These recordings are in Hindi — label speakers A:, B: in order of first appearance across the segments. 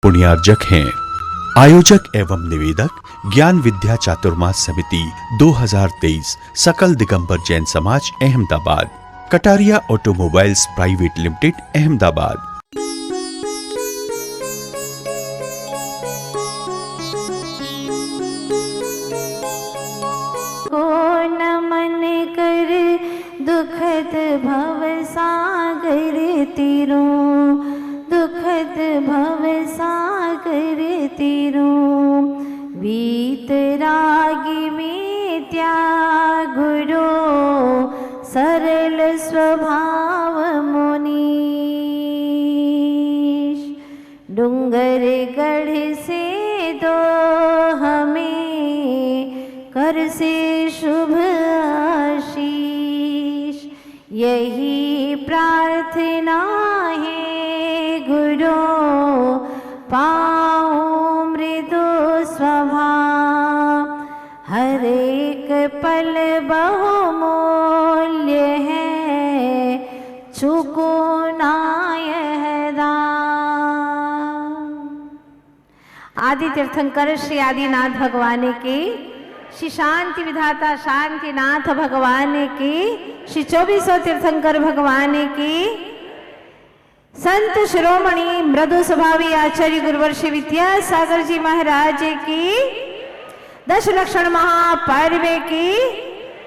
A: पुण्यार्जक हैं। आयोजक एवं निवेदक ज्ञान विद्या चातुर्मास समिति 2023 सकल दिगंबर जैन समाज Ahmedabad, Kataria automobiles private limited Ahmedabad.
B: को नमन कर दुखद भव सागर तीरों, दुखद भव सागर तीरों, वीतरागी में त्यागुरो सरल स्वभाव मुनीश, डूंगर गढ़ से दो हमें कर से शुभ आशीष, यही प्रार्थना है गुरु पाऊं मृदु स्वभाव, हर एक पल बहुमूल्य है चुको ना यह दाम। आदि तीर्थंकर श्री आदिनाथ भगवान की, श्री शांति विधाता शांतिनाथ भगवान की, श्री 2400 तीर्थंकर भगवान की, संत शिरोमणि मृदु स्वभावी आचार्य गुरुवर्षि विद्यासागर जी महाराज की, दश लक्षण महापर्व की,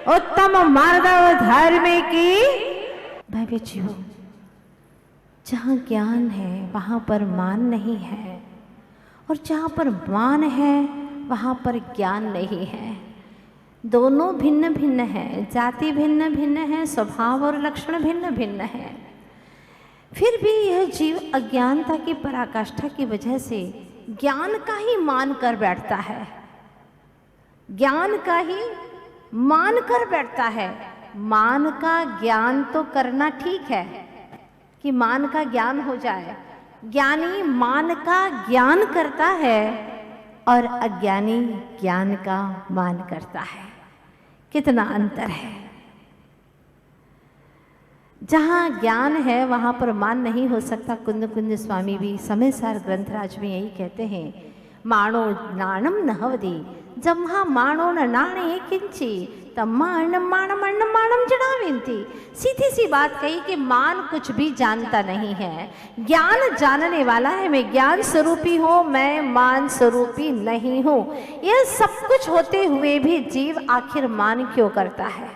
B: उत्तम मार्दव धर्म की। भव्य जीवो, जहाँ ज्ञान है वहाँ पर मान नहीं है, और जहाँ पर मान है वहाँ पर ज्ञान नहीं है। दोनों भिन्न भिन्न हैं, जाति भिन्न भिन्न है, स्वभाव और लक्षण भिन्न भिन्न है। फिर भी यह जीव अज्ञानता की पराकाष्ठा की वजह से ज्ञान का ही मान कर बैठता है, ज्ञान का ही मान कर बैठता है। मान का ज्ञान तो करना ठीक है कि मान का ज्ञान हो जाए, ज्ञानी मान का ज्ञान करता है और अज्ञानी ज्ञान का मान करता है। कितना अंतर है। जहाँ ज्ञान है वहाँ पर मान नहीं हो सकता। कुंद कुंद स्वामी भी समय सार ग्रंथराज में यही कहते हैं, माणो नाणम नहवदी, जम्हा माणो न नाणे किंची तम्माण माण मण माणम जड़ाविंती। सीधी सी बात कही कि मान कुछ भी जानता नहीं है, ज्ञान जानने वाला है। मैं ज्ञान स्वरूपी हूँ, मैं मान स्वरूपी नहीं हूँ। यह सब कुछ होते हुए भी जीव आखिर मान क्यों करता है?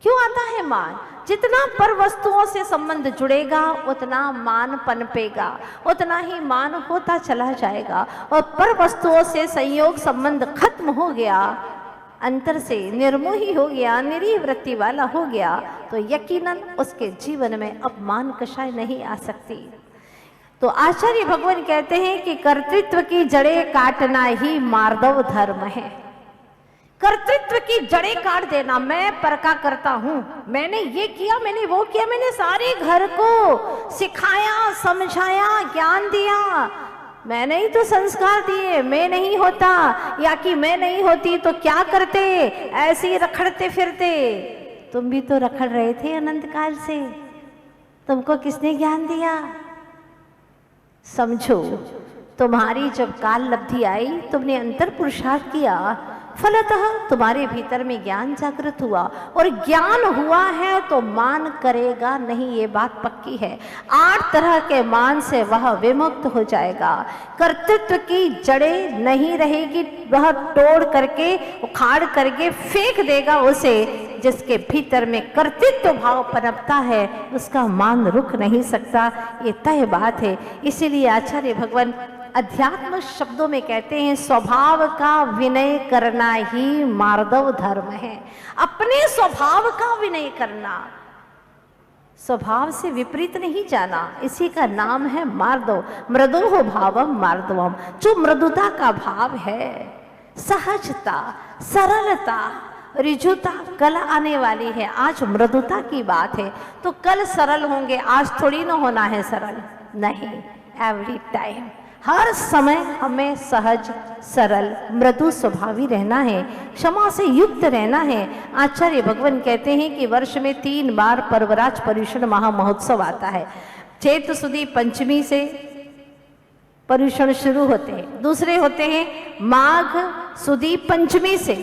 B: क्यों आता है मान? जितना पर वस्तुओं से संबंध जुड़ेगा उतना मान पनपेगा, उतना ही मान होता चला जाएगा। और पर वस्तुओं से संयोग संबंध खत्म हो गया, अंतर से निर्मोही हो गया, निरीह वृत्ति वाला हो गया, तो यकीनन उसके जीवन में अब मान कषाय नहीं आ सकती। तो आचार्य भगवान कहते हैं कि कर्तृत्व की जड़ें काटना ही मार्दव धर्म है। कर्तृत्व की जड़ें काट देना। मैं पर का करता हूं, मैंने ये किया, मैंने वो किया, मैंने सारे घर को सिखाया, समझाया, ज्ञान दिया, मैंने ही तो संस्कार दिए। मैं नहीं होता या कि मैं नहीं होती तो क्या करते? ऐसे ही रखड़ते फिरते। तुम भी तो रखड़ रहे थे अनंत काल से, तुमको किसने ज्ञान दिया? समझो, तुम्हारी जब काल लब्धि आई, तुमने अंतर पुरुषार्थ किया, फलतः तुम्हारे भीतर में ज्ञान जागृत हुआ, और ज्ञान हुआ है तो मान करेगा नहीं, ये बात पक्की है। 8 तरह के मान से वह विमुक्त हो जाएगा। कर्तृत्व की जड़ें नहीं रहेगी, वह तोड़ करके उखाड़ करके फेंक देगा उसे। जिसके भीतर में कर्तृत्व भाव पनपता है उसका मान रुक नहीं सकता, ये तय बात है। इसीलिए आचार्य भगवान अध्यात्म शब्दों में कहते हैं, स्वभाव का विनय करना ही मार्दव धर्म है। अपने स्वभाव का विनय करना, स्वभाव से विपरीत नहीं जाना, इसी का नाम है मार्दव। मृदुः भावम मार्दवम। जो मृदुता का भाव है, सहजता, सरलता, ऋजुता कल आने वाली है। आज मृदुता की बात है तो कल सरल होंगे, आज थोड़ी ना होना है सरल, नहीं, एवरी टाइम, हर समय हमें सहज, सरल, मृदु स्वभावी रहना है, क्षमा से युक्त रहना है। आचार्य भगवान कहते हैं कि वर्ष में 3 बार पर्वराज पर्युषण महामहोत्सव आता है। चैत्र सुदी पंचमी से पर्युषण शुरू होते हैं, दूसरे होते हैं माघ सुदी पंचमी से,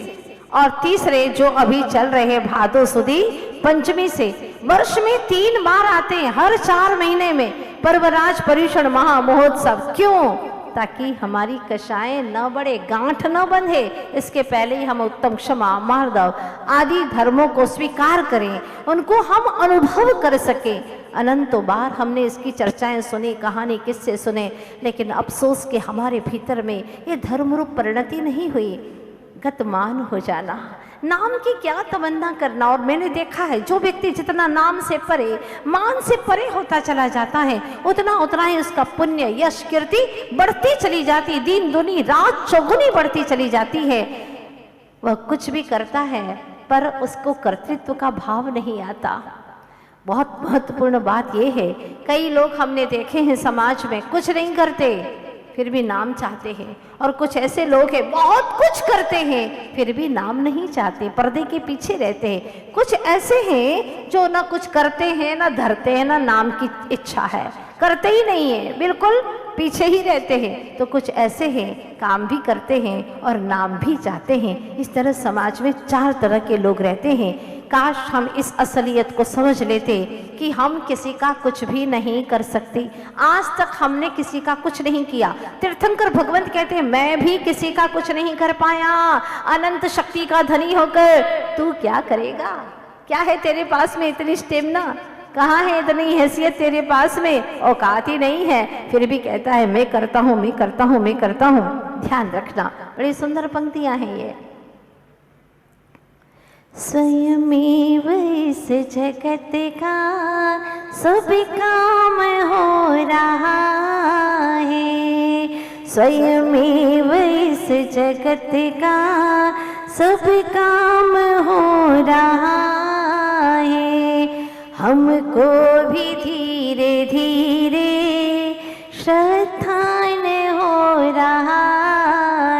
B: और तीसरे जो अभी चल रहे भादो सुदी पंचमी से। वर्ष में 3 बार आते हैं, हर 4 महीने में पर्वराज पर्युषण महामहोत्सव। क्यों? ताकि हमारी कषाएं न बढ़े, गांठ न बंधे, इसके पहले ही हम उत्तम, क्षमा, मार्दव आदि धर्मों को स्वीकार करें, उनको हम अनुभव कर सकें। अनंतों बार हमने इसकी चर्चाएं सुनी, कहानी किस्से सुने, लेकिन अफसोस के हमारे भीतर में ये धर्मरूप परिणति नहीं हुई। गतमान हो जाना, नाम की क्या तमन्ना करना। और मैंने देखा है जो व्यक्ति जितना नाम से परे, मान से परे होता चला जाता है, उतना उतना ही उसका पुण्य, यश, कीर्ति बढ़ती चली जाती, दिन दुनी रात चौगुनी बढ़ती चली जाती है। वह कुछ भी करता है पर उसको कर्तृत्व का भाव नहीं आता। बहुत महत्वपूर्ण बात यह है, कई लोग हमने देखे हैं समाज में कुछ नहीं करते फिर भी नाम चाहते हैं, और कुछ ऐसे लोग हैं बहुत कुछ करते हैं फिर भी नाम नहीं चाहते, पर्दे के पीछे रहते हैं। कुछ ऐसे हैं जो ना कुछ करते हैं, ना धरते हैं, ना नाम की इच्छा है, करते ही नहीं है, बिल्कुल पीछे ही रहते हैं। तो कुछ ऐसे हैं काम भी करते हैं और नाम भी चाहते हैं। इस तरह समाज में 4 तरह के लोग रहते हैं। काश हम इस असलियत को समझ लेते कि हम किसी का कुछ भी नहीं कर सकते। आज तक हमने किसी का कुछ नहीं किया। तीर्थंकर भगवंत कहते हैं मैं भी किसी का कुछ नहीं कर पाया, अनंत शक्ति का धनी होकर तू क्या करेगा? क्या है तेरे पास में इतनी स्टेमिना? कहाँ है इतनी हैसियत तेरे पास में? औकात ही नहीं है, फिर भी कहता है मैं करता हूँ, मैं करता हूँ, मैं करता हूँ। ध्यान रखना, बड़ी सुंदर पंक्तियां हैं ये। स्वयमेव इस जगत का सब काम हो रहा है, स्वयमेव इस जगत का सब काम हो रहा है। हमको भी धीरे धीरे श्रद्धान हो रहा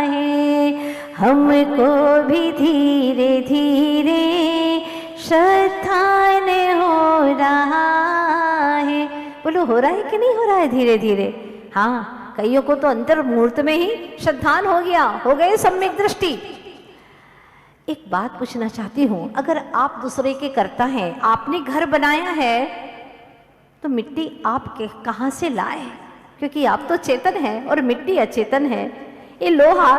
B: है, हमको भी धीरे धीरे श्रद्धान हो रहा है। बोलो हो रहा है कि नहीं हो रहा है धीरे धीरे? हाँ, कईयों को तो अंतर मुहूर्त में ही श्रद्धान हो गया, हो गए सम्यक दृष्टि। एक बात पूछना चाहती हूँ, अगर आप दूसरे के करता है, आपने घर बनाया है तो मिट्टी आप कहाँ से लाए? क्योंकि आप तो चेतन है और मिट्टी अचेतन है। ये लोहा,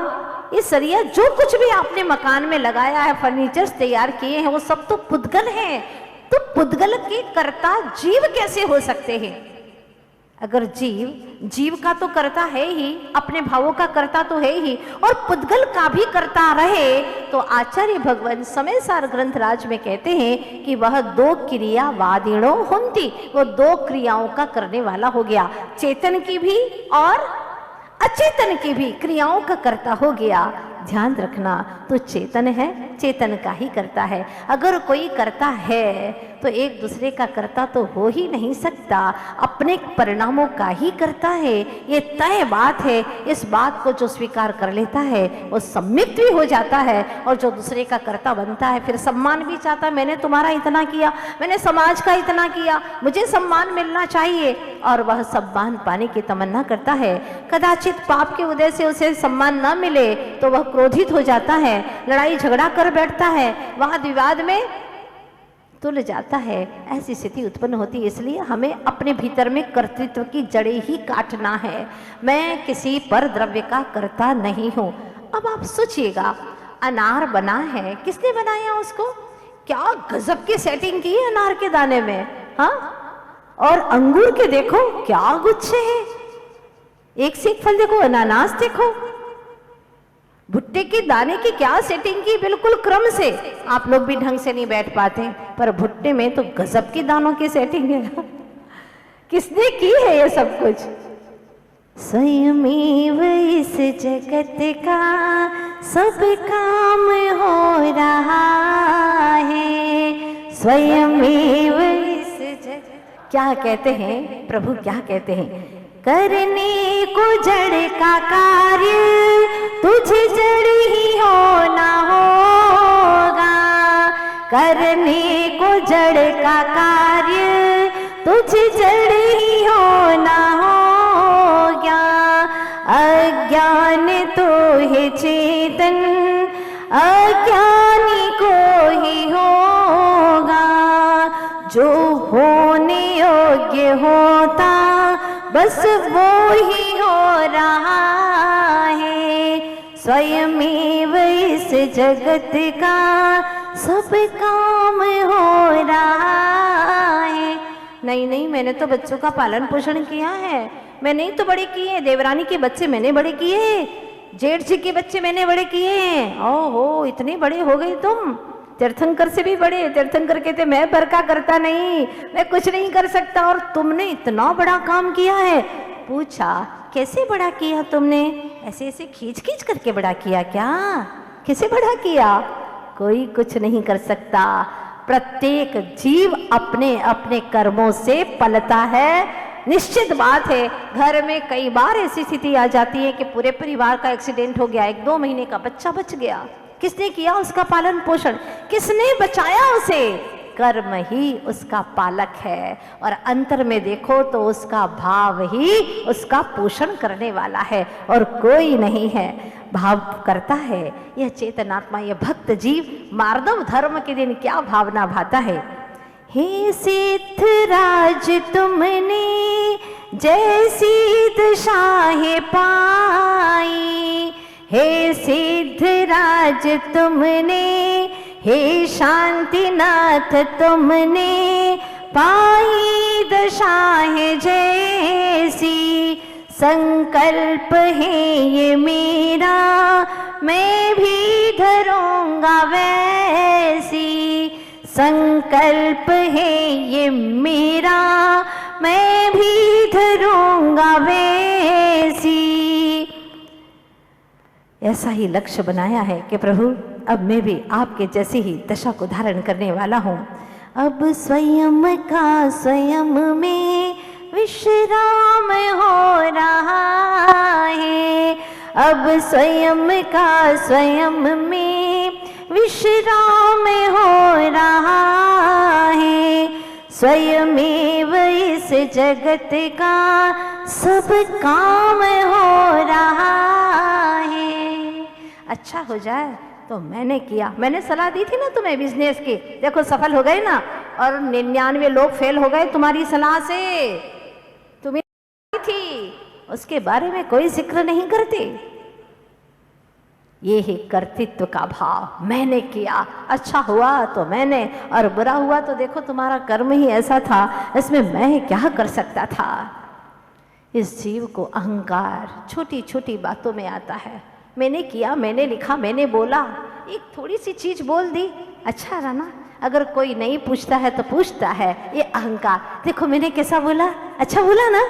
B: ये सरिया, जो कुछ भी आपने मकान में लगाया है, फर्नीचर्स तैयार किए हैं, वो सब तो पुद्गल हैं। तो पुद्गल के कर्ता जीव कैसे हो सकते हैं? अगर जीव का तो करता है ही, अपने भावों का करता तो है ही, और पुद्गल का भी करता रहे, तो आचार्य भगवान समय सार ग्रंथराज में कहते हैं कि वह 2 क्रियावादिणो हुंती, वो 2 क्रियाओं का करने वाला हो गया, चेतन की भी और अचेतन की भी क्रियाओं का करता हो गया। ध्यान रखना, तो चेतन है, चेतन का ही करता है। अगर कोई करता है तो एक दूसरे का करता तो हो ही नहीं सकता, अपने परिणामों का ही करता है। ये तय बात है। इस बात को जो स्वीकार कर लेता है वो सम्मिलित भी हो जाता है, और जो दूसरे का कर्ता बनता है फिर सम्मान भी चाहता है। मैंने तुम्हारा इतना किया, मैंने समाज का इतना किया, मुझे सम्मान मिलना चाहिए, और वह सम्मान पाने की तमन्ना करता है। कदाचित पाप के उदय से उसे सम्मान न मिले तो वह क्रोधित हो जाता है, लड़ाई झगड़ा कर बैठता है, वाद विवाद में तुल जाता है। ऐसी स्थिति उत्पन्न होती है। इसलिए हमें अपने भीतर में कर्तृत्व की जड़ें ही काटना है। मैं किसी पर द्रव्य का कर्ता नहीं हूं। अब आप सोचिएगा, अनार बना है, किसने बनाया उसको? क्या गजब की सेटिंग की है अनार के दाने में, हाँ? और अंगूर के देखो क्या गुच्छे हैं, एक से एक फल देखो, अनानास देखो, भुट्टे के दाने की क्या सेटिंग की, बिल्कुल क्रम से। आप लोग भी ढंग से नहीं बैठ पाते, पर भुट्टे में तो गजब की दानों की सेटिंग है। किसने की है ये सब कुछ? स्वयमेव इस जगत का सब काम हो रहा है, स्वयमेव इस जगत। क्या कहते हैं प्रभु, क्या कहते हैं? करने को जड़ का कार्य तुझ जड़ ही होना होगा, करने को जड़ का कार्य तुझ जड़ ही होना होगा। अज्ञान तो है चेतन, अज्ञानी को ही होगा। जो होने योग्य होता बस वो ही हो रहा है। स्वयमेव इस जगत का सब काम हो रहा है। नहीं नहीं, मैंने तो बच्चों का पालन पोषण किया है, मैंने ही तो बड़े किए। देवरानी के बच्चे मैंने बड़े किए, जेठ जी के बच्चे मैंने बड़े किए। ओहो, इतने बड़े हो गए तुम, तीर्थंकर से भी बड़े। तीर्थंकर कहते मैं बरका करता नहीं, मैं कुछ नहीं कर सकता, और तुमने इतना बड़ा काम किया है। पूछा कैसे बड़ा किया तुमने? ऐसे ऐसे खींच खींच करके बड़ा किया क्या? कैसे बड़ा किया? कोई कुछ नहीं कर सकता। प्रत्येक जीव अपने अपने कर्मों से पलता है। निश्चित बात है, घर में कई बार ऐसी स्थिति आ जाती है कि पूरे परिवार का एक्सीडेंट हो गया, 1-2 महीने का बच्चा बच गया। किसने किया उसका पालन पोषण? किसने बचाया उसे? कर्म ही उसका पालक है। और अंतर में देखो तो उसका भाव ही उसका पोषण करने वाला है, और कोई नहीं है। भाव करता है यह चेतनात्मा, यह भक्त जीव। मार्दव धर्म के दिन क्या भावना भाता है। हे सिद्धराज तुमने जैसी दशाएं पाई, हे सिद्धराज तुमने, हे शांतिनाथ तुमने पाई दशाएं जैसी। संकल्प है ये मेरा, मैं भी धरूंगा वैसी। संकल्प है ये मेरा, मैं भी धरूंगा वैसी। ऐसा ही लक्ष्य बनाया है कि प्रभु अब मैं भी आपके जैसी ही दशा को धारण करने वाला हूँ। अब स्वयं का स्वयं में विश्राम हो रहा है। अब स्वयं का स्वयं में विश्राम हो रहा है। स्वयमेव इस जगत का सब काम हो रहा है। अच्छा हो जाए तो मैंने किया, मैंने सलाह दी थी ना तुम्हें बिजनेस की, देखो सफल हो गए ना, और 99 लोग फेल हो गए तुम्हारी सलाह से। तुम्हें थी उसके बारे में कोई जिक्र नहीं करते। ये ही कर्तृत्व का भाव, मैंने किया, अच्छा हुआ तो मैंने, और बुरा हुआ तो देखो तुम्हारा कर्म ही ऐसा था, इसमें मैं क्या कर सकता था। इस जीव को अहंकार छोटी छोटी बातों में आता है। मैंने किया, मैंने लिखा, मैंने बोला, एक थोड़ी सी चीज बोल दी, अच्छा रहा ना। अगर कोई नहीं पूछता है तो पूछता है, ये अहंकार। देखो मैंने कैसा बोला, अच्छा बोला ना।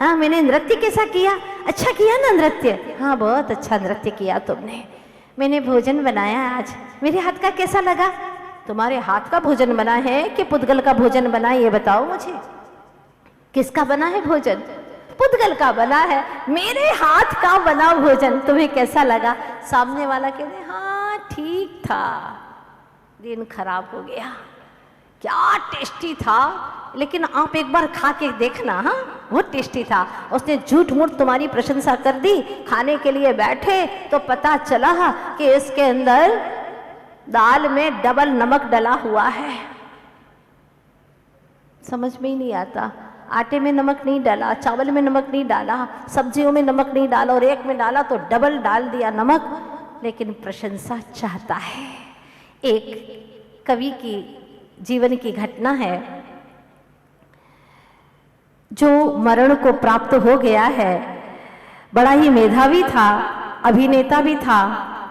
B: हाँ, मैंने नृत्य कैसा किया, अच्छा किया ना नृत्य। हाँ, बहुत अच्छा नृत्य किया तुमने। मैंने भोजन बनाया आज, मेरे हाथ का कैसा लगा? तुम्हारे हाथ का भोजन बना है कि पुद्गल का भोजन बना है, ये बताओ मुझे। किसका बना है भोजन? पुद्गल का बना है। मेरे हाथ का बना भोजन तुम्हें कैसा लगा? सामने वाला कहते हाँ ठीक था, दिन खराब हो गया, क्या टेस्टी था, लेकिन आप एक बार खा के देखना, हाँ बहुत टेस्टी था। उसने झूठ मूठ तुम्हारी प्रशंसा कर दी। खाने के लिए बैठे तो पता चला कि इसके अंदर दाल में डबल नमक डला हुआ है। समझ में ही नहीं आता, आटे में नमक नहीं डाला, चावल में नमक नहीं डाला, सब्जियों में नमक नहीं डाला, और एक में डाला तो डबल डाल दिया नमक, लेकिन प्रशंसा चाहता है। एक कवि की जीवन की घटना है, जो मरण को प्राप्त हो गया है। बड़ा ही मेधावी था, अभिनेता भी था,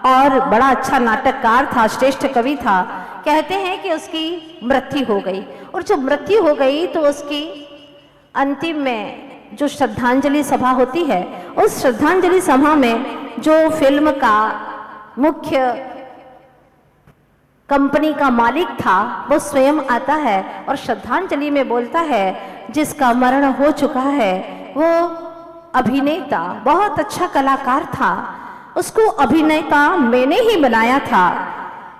B: और बड़ा अच्छा नाटककार था, श्रेष्ठ कवि था। कहते हैं कि उसकी मृत्यु हो गई, और जब मृत्यु हो गई तो उसकी अंतिम में जो श्रद्धांजलि सभा होती है, उस श्रद्धांजलि सभा में जो फिल्म का मुख्य कंपनी का मालिक था वो स्वयं आता है और श्रद्धांजलि में बोलता है, जिसका मरण हो चुका है वो अभिनेता बहुत अच्छा कलाकार था, उसको अभिनेता मैंने ही बनाया था।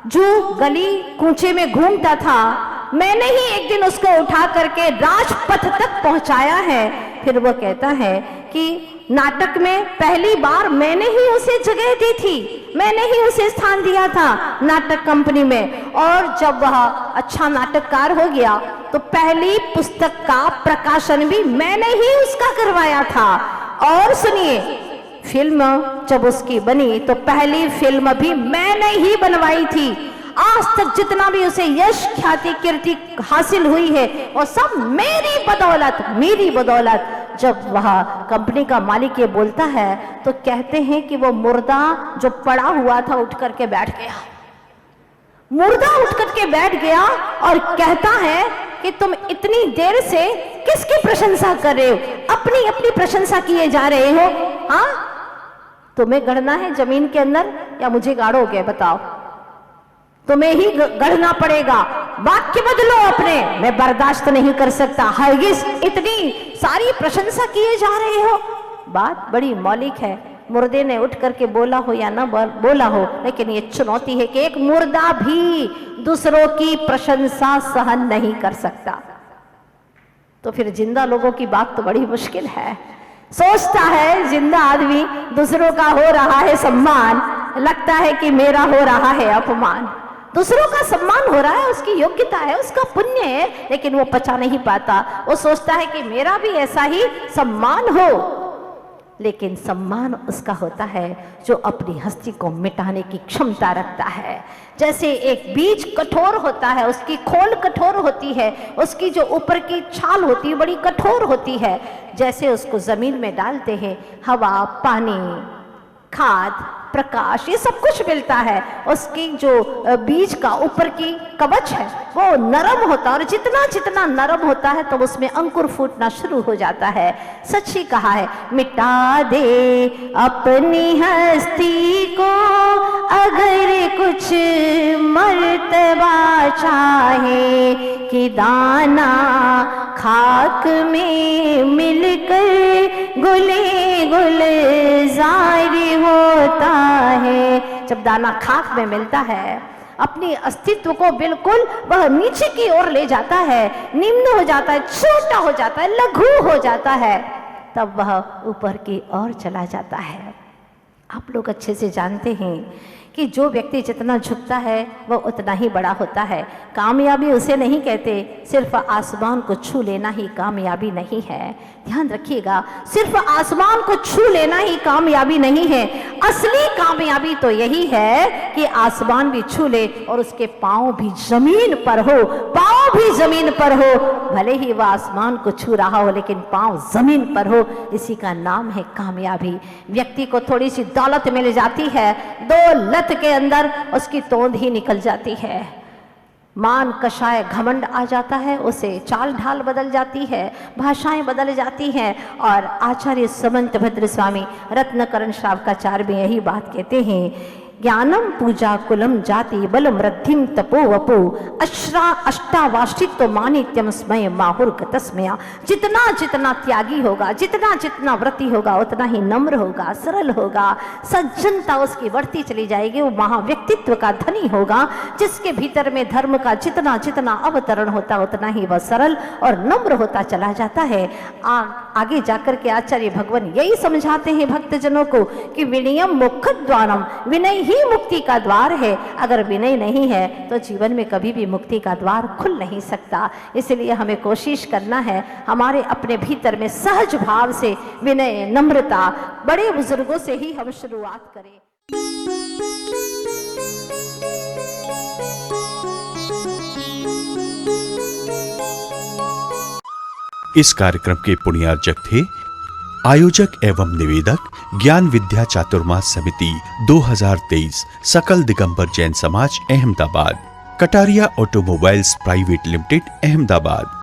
B: जो गली कूचे में घूमता था मैंने ही एक दिन उसको उठा करके राजपथ तक पहुंचाया है। फिर वो कहता है कि नाटक में पहली बार मैंने ही उसे जगह दी थी, मैंने ही उसे स्थान दिया था नाटक कंपनी में। और जब वह अच्छा नाटककार हो गया तो पहली पुस्तक का प्रकाशन भी मैंने ही उसका करवाया था। और सुनिए, फिल्म जब उसकी बनी तो पहली फिल्म भी मैंने ही बनवाई थी। आज तक जितना भी उसे यश, ख्याति, कीर्ति हासिल हुई है वो सब मेरी बदौलत। जब वह कंपनी का मालिक ये बोलता है तो कहते हैं कि वो मुर्दा जो पड़ा हुआ था उठ करके बैठ गया, मुर्दा उठ करके बैठ गया और कहता है कि तुम इतनी देर से किसकी प्रशंसा कर रहे हो? अपनी प्रशंसा किए जा रहे हो। हाँ, तुम्हें गढ़ना है जमीन के अंदर या मुझे गाड़ोगे? बताओ, तुम्हें ही गढ़ना पड़ेगा। वाक्य बदलो अपने, मैं बर्दाश्त नहीं कर सकता। हरगिज इतनी सारी प्रशंसा किए जा रहे हो। बात बड़ी मौलिक है, मुर्दे ने उठ करके बोला हो या ना बोला हो, लेकिन ये चुनौती है कि एक मुर्दा भी दूसरों की प्रशंसा सहन नहीं कर सकता। तो फिर जिंदा लोगों की बात तो बड़ी मुश्किल है। सोचता है जिंदा आदमी दूसरों का हो रहा है सम्मान, लगता है कि मेरा हो रहा है अपमान। दूसरों का सम्मान हो रहा है, उसकी योग्यता है, उसका पुण्य है, लेकिन वो पचा नहीं पाता। वो सोचता है कि मेरा भी ऐसा ही सम्मान हो। लेकिन सम्मान उसका होता है जो अपनी हस्ती को मिटाने की क्षमता रखता है। जैसे एक बीज कठोर होता है, उसकी खोल कठोर होती है, उसकी जो ऊपर की छाल होती है बड़ी कठोर होती है। जैसे उसको जमीन में डालते हैं, हवा, पानी, खाद, प्रकाश, ये सब कुछ मिलता है। उसकी जो बीज का ऊपर की कवच है वो नरम होता है, और जितना जितना नरम होता है तो उसमें अंकुर फूटना शुरू हो जाता है। सच ही कहा है, मिटा दे अपनी हस्ती को अगर कुछ मर्तबा चाहे, कि दाना खाक में मिलकर गुले गुलजार होता है। जब दाना खाक में मिलता है, अपनी अस्तित्व को बिल्कुल वह नीचे की ओर ले जाता है, निम्न हो जाता है, छोटा हो जाता है, लघु हो जाता है, तब वह ऊपर की ओर चला जाता है। आप लोग अच्छे से जानते हैं कि जो व्यक्ति जितना झुकता है वह उतना ही बड़ा होता है। कामयाबी उसे नहीं कहते, सिर्फ आसमान को छू लेना ही कामयाबी नहीं है। ध्यान रखिएगा, सिर्फ आसमान को छू लेना ही कामयाबी नहीं है। असली कामयाबी तो यही है कि आसमान भी छू ले और उसके पांव भी जमीन पर हो, पांव भी जमीन पर हो। भले ही वह आसमान को छू रहा हो लेकिन पांव जमीन पर हो, इसी का नाम है कामयाबी। व्यक्ति को थोड़ी सी दौलत मिल जाती है, दो लत के अंदर उसकी तोंद ही निकल जाती है। मान, कषाय, घमंड आ जाता है, उसे चाल ढाल बदल जाती है, भाषाएं बदल जाती हैं। और आचार्य समंत भद्र स्वामी रत्नकरण श्रावकाचार्य भी यही बात कहते हैं, ज्ञानम पूजा कुलम जाति बलम रद्धिम तपो वपो अष्टावाष्टित्व मानित्यम स्मय माहुर्ग तस्मया। जितना जितना त्यागी होगा, जितना जितना व्रती होगा, उतना ही नम्र होगा, सरल होगा, सज्जनता उसकी बढ़ती चली जाएगी। वो महाव्यक्तित्व का धनी होगा, जिसके भीतर में धर्म का जितना जितना अवतरण होता उतना ही वह सरल और नम्र होता चला जाता है। आगे जाकर के आचार्य भगवान यही समझाते हैं भक्तजनों को कि विनयम मोक्षद्वारम, विनय ही मुक्ति का द्वार है। अगर विनय नहीं है तो जीवन में कभी भी मुक्ति का द्वार खुल नहीं सकता। इसलिए हमें कोशिश करना है हमारे अपने भीतर में सहज भाव से विनय, नम्रता, बड़े बुजुर्गों से ही हम शुरुआत करें।
A: इस कार्यक्रम के पुण्यार्जक थे आयोजक एवं निवेदक ज्ञान विद्या चातुर्मास समिति 2023 सकल दिगंबर जैन समाज Ahmedabad, Kataria automobiles private limited Ahmedabad.